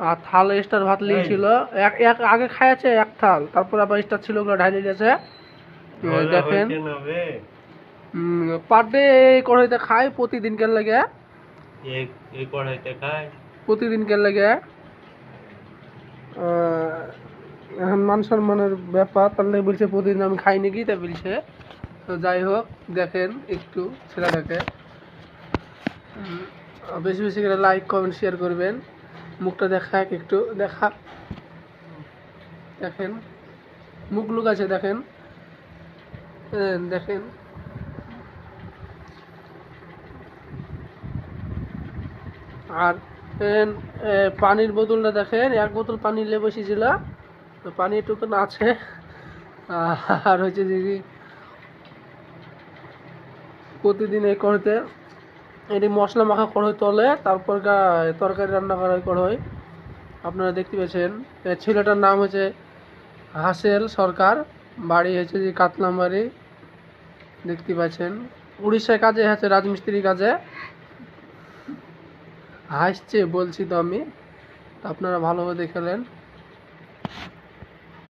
আর থাল স্টার ভাত লিয়েছিল এক এক আগে খাইছে এক থাল, তারপর আবার স্টার ছিল ওগুলো ঢালি দিয়েছে। দেখেন পার ডে এই কড়াইতে খায় প্রতিদিন কেন লাগে, এই কড়াইতে খায় প্রতিদিন কেন লাগে। এখন মান সম্মানের ব্যাপার, তাহলে বলছে প্রতিদিন আমি খাই নাকি, তাই বলছে। তো যাই হোক, দেখেন একটু ছেলেটাকে বেশি বেশি করে লাইক কমেন্ট শেয়ার করবেন। মুখটা দেখা একটু দেখা, দেখেন মুখ লুক আছে, দেখেন দেখেন। আর পানির বোতলটা দেখেন, এক বোতল পানি নিয়ে বসেছিল, তো পানি একটু আছে। আর হচ্ছে যে কি প্রতিদিন এই কড়াইতে এটি মশলা মাখা কড়াই তলে, তারপর তরকারি রান্না করা কড়াই। আপনারা দেখতে পাচ্ছেন ছেলেটার নাম হচ্ছে হাসেল সরকার, বাড়ি হচ্ছে যে কাতলামারি, দেখতে পাচ্ছেন। উড়িষ্যায় কাজে আছে, রাজমিস্ত্রি কাজে। হাসছে বলছি তো আমি, আপনারা ভালোভাবে দেখলেন।